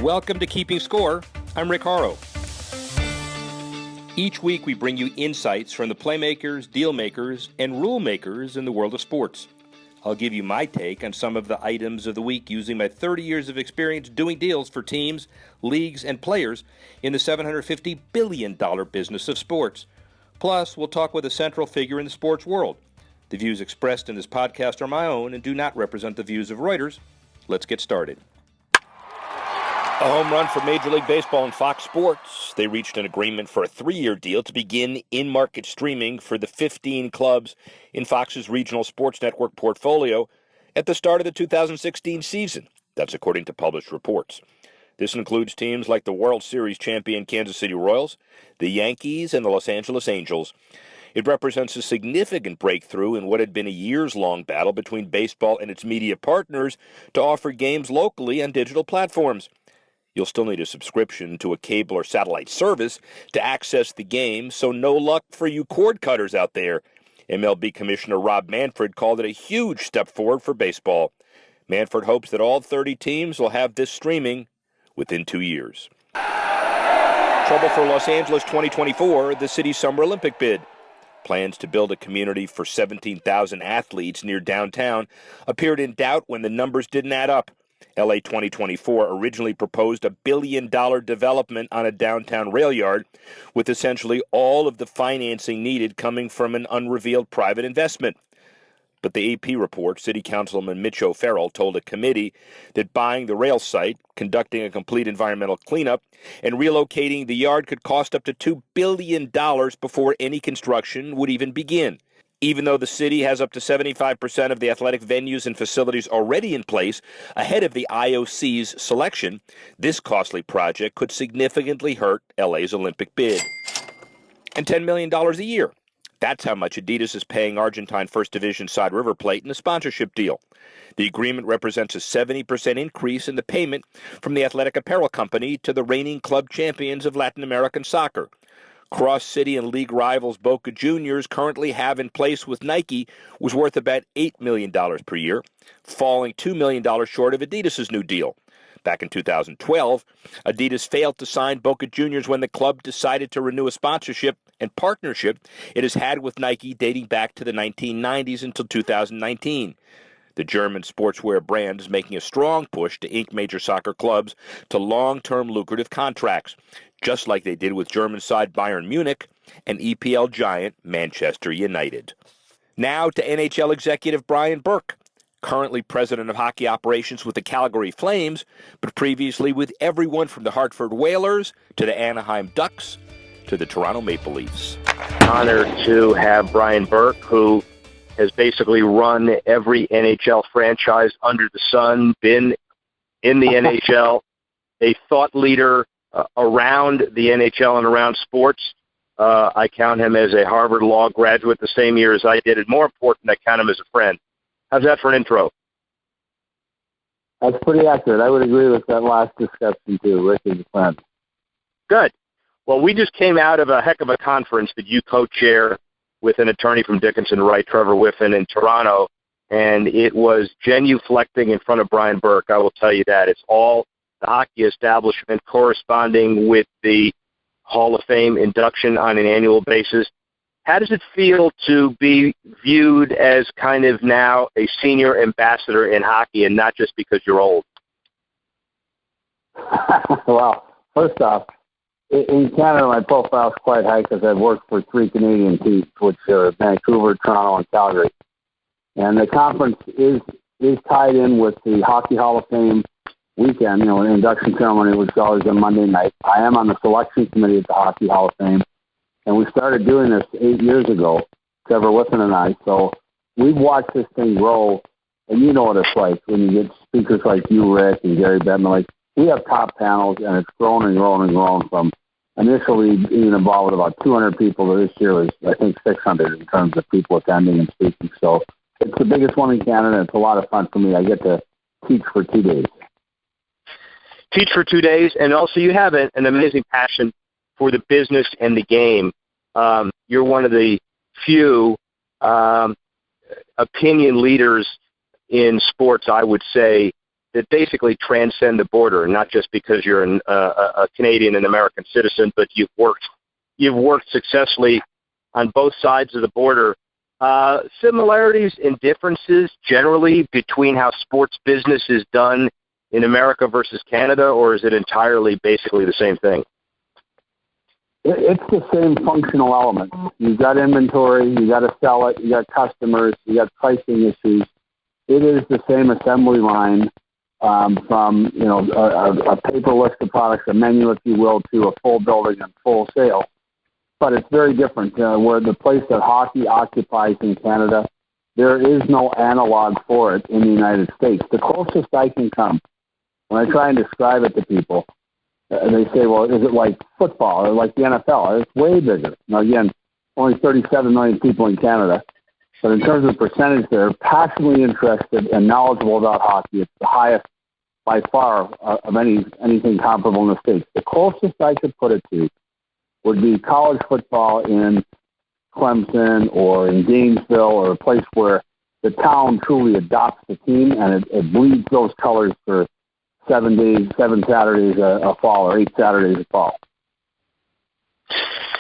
Welcome to Keeping Score. I'm Rick Horrow. Each week we bring you insights from the playmakers, deal makers, and rule makers in the world of sports. I'll give you my take on some of the items of the week using my 30 years of experience doing deals for teams, leagues, and players in the $750 billion business of sports. Plus, we'll talk with a central figure in the sports world. The views expressed in this podcast are my own and do not represent the views of Reuters. Let's get started. A home run for Major League Baseball and Fox Sports. They reached an agreement for a 3-year deal to begin in-market streaming for the 15 clubs in Fox's regional sports network portfolio at the start of the 2016 season. That's according to published reports. This includes teams like the World Series champion Kansas City Royals, the Yankees, and the Los Angeles Angels. It represents a significant breakthrough in what had been a years-long battle between baseball and its media partners to offer games locally on digital platforms. You'll still need a subscription to a cable or satellite service to access the game, so no luck for you cord cutters out there. MLB Commissioner Rob Manfred called it a huge step forward for baseball. Manfred hopes that all 30 teams will have this streaming within 2 years. Trouble for Los Angeles 2024, the city's Summer Olympic bid. Plans to build a community for 17,000 athletes near downtown appeared in doubt when the numbers didn't add up. LA 2024 originally proposed a $1 billion development on a downtown rail yard, with essentially all of the financing needed coming from an unrevealed private investment. But the AP report, City Councilman Mitch O'Farrell told a committee that buying the rail site, conducting a complete environmental cleanup, and relocating the yard could cost up to $2 billion before any construction would even begin. Even though the city has up to 75% of the athletic venues and facilities already in place ahead of the IOC's selection, this costly project could significantly hurt LA's Olympic bid. And $10 million a year. That's how much Adidas is paying Argentine First Division side River Plate in a sponsorship deal. The agreement represents a 70% increase in the payment from the athletic apparel company to the reigning club champions of Latin American soccer. Cross-city and league rivals Boca Juniors currently have in place with Nike was worth about $8 million per year, falling $2 million short of Adidas' new deal. Back in 2012, Adidas failed to sign Boca Juniors when the club decided to renew a sponsorship and partnership it has had with Nike dating back to the 1990s until 2019. The German sportswear brand is making a strong push to ink major soccer clubs to long-term lucrative contracts, just like they did with German side Bayern Munich and EPL giant Manchester United. Now to NHL executive Brian Burke, currently president of hockey operations with the Calgary Flames, but previously with everyone from the Hartford Whalers to the Anaheim Ducks to the Toronto Maple Leafs. Honored to have Brian Burke, who has basically run every NHL franchise under the sun, been in the NHL, a thought leader around the NHL and around sports. I count him as a Harvard Law graduate the same year as I did, and more important, I count him as a friend. How's that for an intro? That's pretty accurate. I would agree with that last discussion, too. Rick is a friend. Good. Well, we just came out of a heck of a conference that you co-chair with an attorney from Dickinson Wright, Trevor Whiffen, in Toronto, and it was genuflecting in front of Brian Burke. I will tell you that. It's all the hockey establishment corresponding with the Hall of Fame induction on an annual basis. How does it feel to be viewed as kind of now a senior ambassador in hockey, and not just because you're old? Well, first off, in Canada, my profile is quite high because I've worked for 3 Canadian teams, which are Vancouver, Toronto, and Calgary. And the conference is tied in with the Hockey Hall of Fame weekend, the induction ceremony, which is always on Monday night. I am on the selection committee at the Hockey Hall of Fame, and we started doing this 8 years ago, Trevor Whiffen and I. So we've watched this thing grow, and you know what it's like when you get speakers like you, Rick, and Gary Bettman. Like, we have top panels, and it's grown and grown and grown from initially being involved with about 200 people to this year is, I think, 600 in terms of people attending and speaking. So it's the biggest one in Canada. It's a lot of fun for me. I get to teach for 2 days. Teach for 2 days, and also you have an amazing passion for the business and the game. You're one of the few opinion leaders in sports, I would say, that basically transcend the border, not just because you're a Canadian and American citizen, but you've worked successfully on both sides of the border. Similarities and differences generally between how sports business is done in America versus Canada, or is it entirely basically the same thing? It's the same functional elements. You've got inventory, you got to sell it, you got customers, you got pricing issues. It is the same assembly line from a paper list of products, a menu, if you will, to a full building and full sale. But it's very different. Where the place that hockey occupies in Canada, there is no analog for it in the United States. The closest I can come, when I try and describe it to people, they say, well, is it like football or like the NFL? It's way bigger. Now, again, only 37 million people in Canada. But in terms of percentage, they're passionately interested and knowledgeable about hockey. It's the highest by far of anything comparable in the States. The closest I could put it to would be college football in Clemson or in Gainesville, or a place where the town truly adopts the team and it bleeds those colors for 7 days, 7 Saturdays a fall, or 8 Saturdays a fall.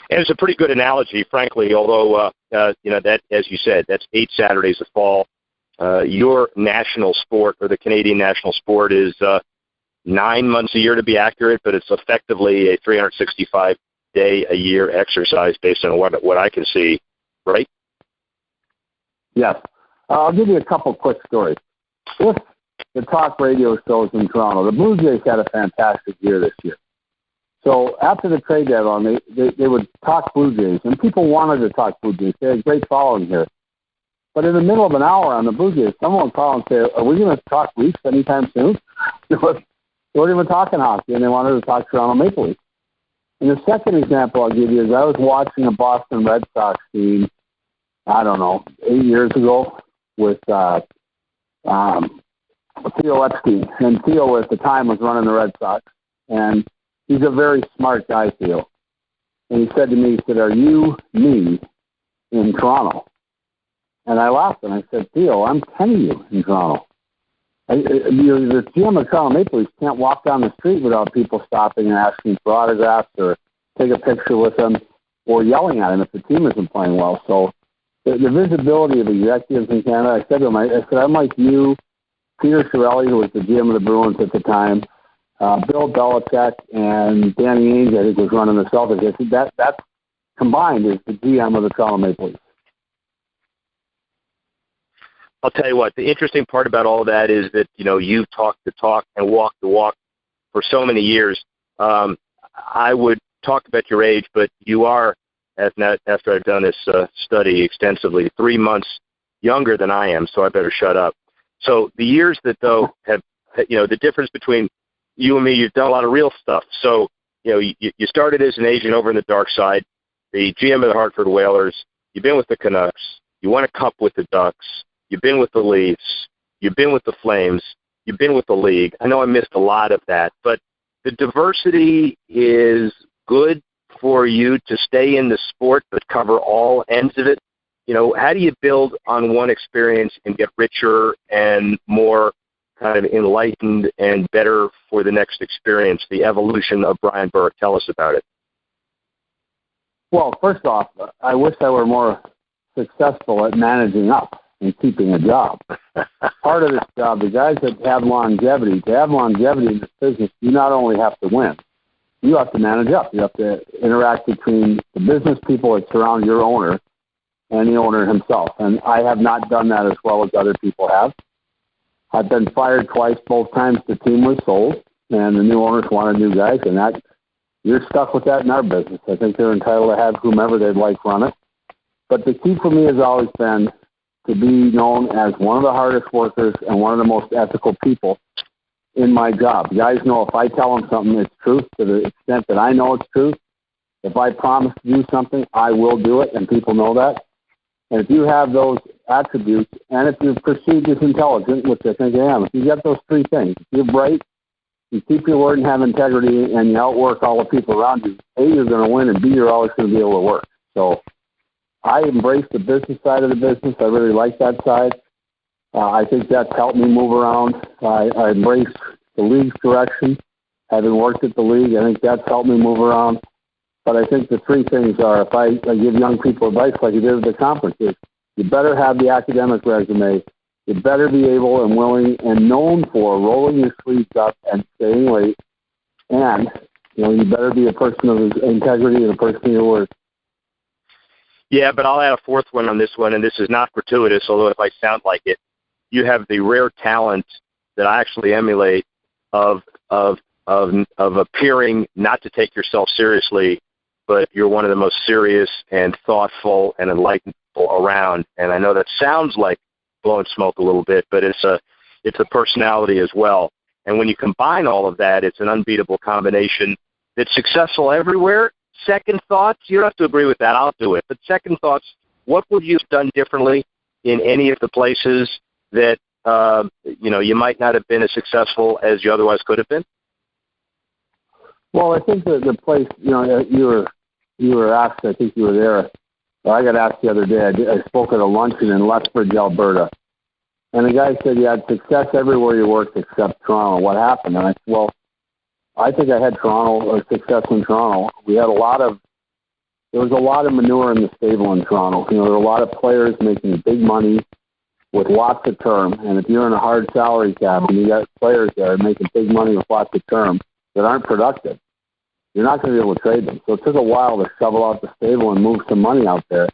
And it's a pretty good analogy, frankly, although, that, as you said, that's 8 Saturdays a fall. Your national sport, or the Canadian national sport, is 9 months a year to be accurate, but it's effectively a 365-day-a-year exercise based on what I can see, right? Yes. I'll give you a couple quick stories. If the talk radio shows in Toronto, the Blue Jays had a fantastic year this year. So after the trade deadline, they would talk Blue Jays, and people wanted to talk Blue Jays. They had a great following here. But in the middle of an hour on the Blue Jays, someone would call and say, are we going to talk Leafs anytime soon? They weren't even talking hockey, and they wanted to talk Toronto Maple Leafs. And the second example I'll give you is I was watching a Boston Red Sox team, 8 years ago with Theo Epstein. And Theo at the time was running the Red Sox. And he's a very smart guy, Theo. And he said to me, are you me in Toronto? And I laughed and I said, Theo, I'm 10 of you in Toronto. The GM of Toronto Maple Leafs can't walk down the street without people stopping and asking for autographs or take a picture with them or yelling at him if the team isn't playing well. So the visibility of executives in Canada, I said to him, I said, I'm like you, Peter Chiarelli, who was the GM of the Bruins at the time, Bill Belichick, and Danny Ainge, I think, was running the Celtics. I said, that combined is the GM of the Toronto Maple Leafs. I'll tell you what, the interesting part about all that is that, you've talked the talk and walked the walk for so many years. I would talk about your age, but you are, after I've done this study extensively, 3 months younger than I am, so I better shut up. So the years that, though, have, the difference between you and me, you've done a lot of real stuff. So, you started as an agent over in the dark side, the GM of the Hartford Whalers. You've been with the Canucks. You won a cup with the Ducks. You've been with the Leafs. You've been with the Flames. You've been with the league. I know I missed a lot of that, but the diversity is good for you to stay in the sport but cover all ends of it. How do you build on one experience and get richer and more kind of enlightened and better for the next experience, the evolution of Brian Burke? Tell us about it. Well, first off, I wish I were more successful at managing up and keeping a job. Part of this job, the guys that have longevity, to have longevity in this business, you not only have to win, you have to manage up. You have to interact between the business people that surround your owner and the owner himself. And I have not done that as well as other people have. I've been fired twice. Both times the team was sold, and the new owners wanted new guys, and that you're stuck with that in our business. I think they're entitled to have whomever they'd like run it. But the key for me has always been to be known as one of the hardest workers and one of the most ethical people in my job. Guys know if I tell them something, it's truth to the extent that I know it's truth. If I promise to do something, I will do it, and people know that. And if you have those attributes, and if you're perceived as intelligent, which I think I am, if you get those three things, if you're bright, you keep your word and have integrity, and you outwork all the people around you, A, you're going to win, and B, you're always going to be able to work. So I embrace the business side of the business. I really like that side. I think that's helped me move around. I embrace the league's direction. Having worked at the league, I think that's helped me move around. But I think the three things are, if I give young people advice like you did at the conference, is you better have the academic resume. You better be able and willing and known for rolling your sleeves up and staying late. And, you better be a person of integrity and a person of your word. Yeah, but I'll add a fourth one on this one, and this is not gratuitous, although if I sound like it, you have the rare talent that I actually emulate of appearing not to take yourself seriously, but you're one of the most serious and thoughtful and enlightened people around. And I know that sounds like blowing smoke a little bit, but it's a personality as well. And when you combine all of that, it's an unbeatable combination that's successful everywhere. Second thoughts, you don't have to agree with that. I'll do it. But second thoughts, what would you have done differently in any of the places that, you might not have been as successful as you otherwise could have been? Well, I think the place, you were asked, I think you were there. I got asked the other day, I spoke at a luncheon in Lethbridge, Alberta. And the guy said, you had success everywhere you worked except Toronto. What happened? And I said, well, I think I had success in Toronto. There was a lot of manure in the stable in Toronto. There were a lot of players making big money with lots of term. And if you're in a hard salary cap and you got players that are making big money with lots of term that aren't productive, you're not going to be able to trade them. So it took a while to shovel out the stable and move some money out there.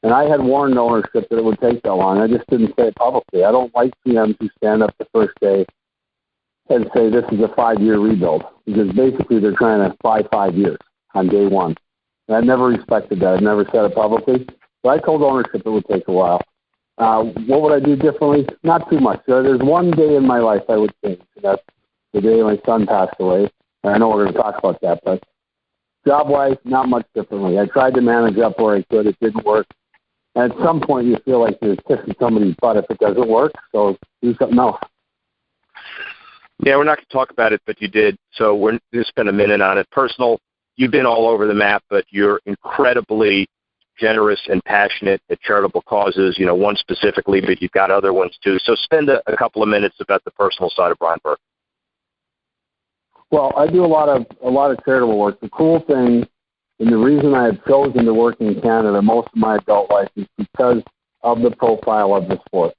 And I had warned ownership that it would take that long. I just didn't say it publicly. I don't like PMs who stand up the first day and say this is a 5-year rebuild, because basically they're trying to buy 5 years on day one. And I never respected that. I never said it publicly. But I told ownership it would take a while. What would I do differently? Not too much. There's one day in my life I would change, and that's the day my son passed away. And I know we're going to talk about that, but job-wise, not much differently. I tried to manage up where I could. It didn't work. And at some point, you feel like you're kissing somebody's butt if it doesn't work, so do something else. Yeah, we're not going to talk about it, but you did. So we're going to spend a minute on it. Personal, you've been all over the map, but you're incredibly generous and passionate at charitable causes, one specifically, but you've got other ones too. So spend a couple of minutes about the personal side of Brian Burke. Well, I do a lot of charitable work. The cool thing, and the reason I have chosen to work in Canada most of my adult life, is because of the profile of the sport.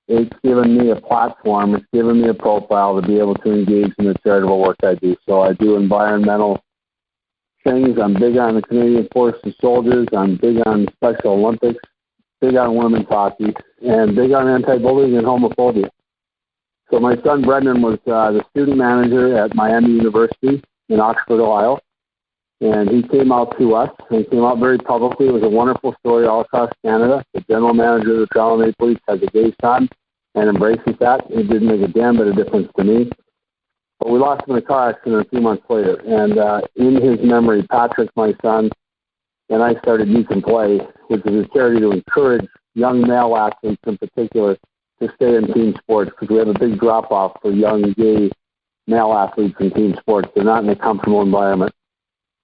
It's given me a platform. It's given me a profile to be able to engage in the charitable work I do. So I do environmental things. I'm big on the Canadian Forces Soldiers. I'm big on Special Olympics, big on women's hockey, and big on anti-bullying and homophobia. So my son Brendan was the student manager at Miami University in Oxford, Ohio. And he came out to us, and he came out very publicly. It was a wonderful story all across Canada. The general manager of the Toronto Maple Leafs has a gay son and embraces that. It didn't make a damn bit of difference to me. But we lost him in a car accident a few months later. And in his memory, Patrick, my son, and I started Youth and Play, which is a charity to encourage young male athletes in particular to stay in team sports, because we have a big drop-off for young gay male athletes in team sports. They're not in a comfortable environment.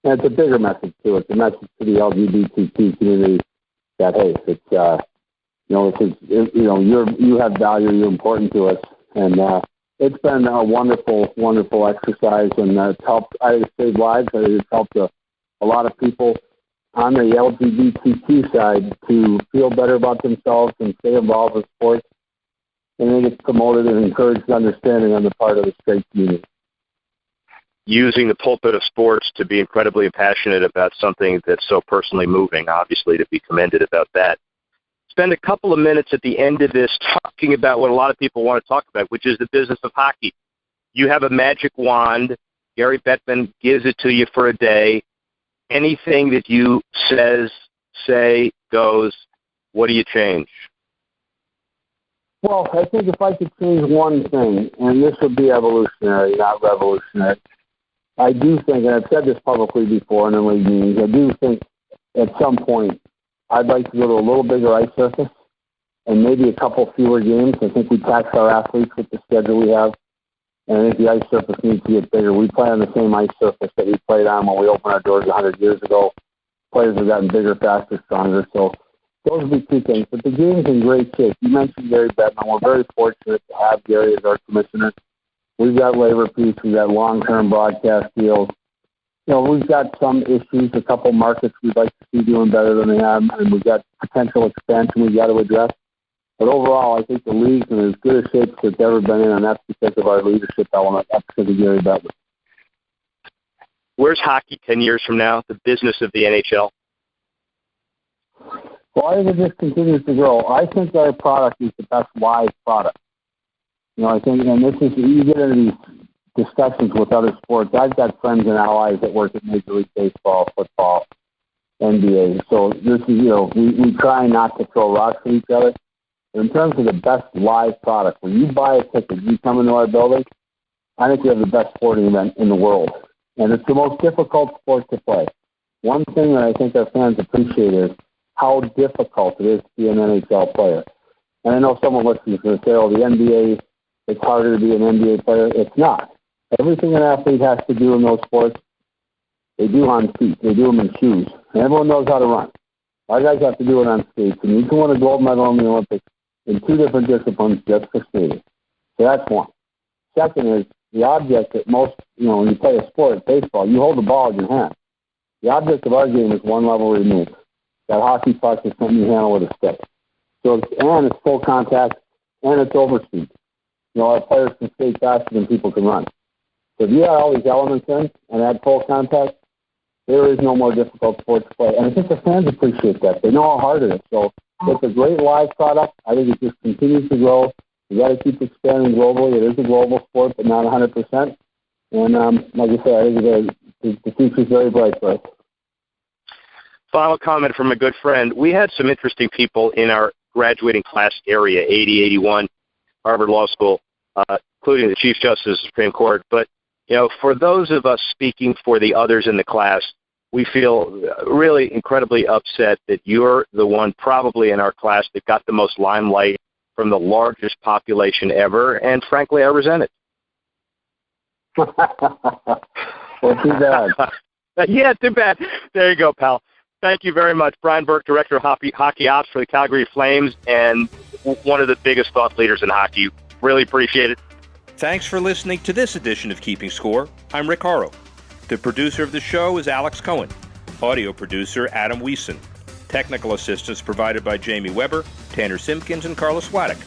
And it's a bigger message too. It's a message to the LGBTQ community that, hey, it's you have value, you're important to us, and it's been a wonderful, wonderful exercise, and it's helped. I saved lives. It's helped a lot of people on the LGBTQ side to feel better about themselves and stay involved with sports, and then it's promoted and encouraged understanding on the part of the straight community. Using the pulpit of sports to be incredibly passionate about something that's so personally moving, obviously, to be commended about that. Spend a couple of minutes at the end of this talking about what a lot of people want to talk about, which is the business of hockey. You have a magic wand. Gary Bettman gives it to you for a day. Anything that you say, goes, what do you change? Well, I think if I could change one thing, and this would be evolutionary, not revolutionary, I do think, and I've said this publicly before in the league meetings, I do think at some point I'd like to go to a little bigger ice surface and maybe a couple fewer games. I think we tax our athletes with the schedule we have, and I think the ice surface needs to get bigger. We play on the same ice surface that we played on when we opened our doors 100 years ago. Players have gotten bigger, faster, stronger. So Those would be two things. But the game's in great shape. You mentioned Gary Bettman. We're very fortunate to have Gary as our commissioner. We've got labor peace. We've got long-term broadcast deals. We've got some issues, a couple markets we'd like to see doing better than they have, and we've got potential expansion we've got to address. But overall, I think the league's in as good a shape as it's ever been in, and that's because of our leadership element. That's because of Gary Bettman. Where's hockey 10 years from now, the business of the NHL? Well, I think it just continues to grow. I think our product is the best live product. I think, and this is, you get into these discussions with other sports. I've got friends and allies that work at Major League Baseball, football, NBA. So this is, we try not to throw rocks at each other. But in terms of the best live product, when you buy a ticket, you come into our building, I think we have the best sporting event in the world. And it's the most difficult sport to play. One thing that I think our fans appreciate is how difficult it is to be an NHL player. And I know someone listening to say, the NBA, it's harder to be an NBA player. It's not. Everything an athlete has to do in those sports, they do on feet. They do them in shoes. And everyone knows how to run. Our guys have to do it on skates. And you can win a gold medal in the Olympics in two different disciplines just for skating. So that's one. Second is the object that most, when you play a sport, baseball, you hold the ball in your hand. The object of our game is one level removed. That hockey puck is something you handle with a stick. So it's full contact, and it's overspeed. Our players can skate faster than people can run. So if you add all these elements in and add full contact, there is no more difficult sport to play. And I think the fans appreciate that. They know how hard it is. So it's a great live product. I think it just continues to grow. You got to keep expanding globally. It is a global sport, but not 100%. And like I said, I think the future is very bright for us. Final comment from a good friend. We had some interesting people in our graduating class area, 80, 81, Harvard Law School, including the Chief Justice of the Supreme Court. But, for those of us speaking for the others in the class, we feel really incredibly upset that you're the one probably in our class that got the most limelight from the largest population ever, and frankly, I resent it. Well, too bad. Yeah, too bad. There you go, pal. Thank you very much. Brian Burke, Director of Hockey Ops for the Calgary Flames, and one of the biggest thought leaders in hockey. Really appreciate it. Thanks for listening to this edition of Keeping Score. I'm Rick Horrow. The producer of the show is Alex Cohen. Audio producer Adam Wiesen. Technical assistance provided by Jamie Weber, Tanner Simpkins, and Carla Swadek.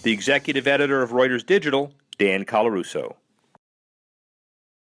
The executive editor of Reuters Digital, Dan Colarusso.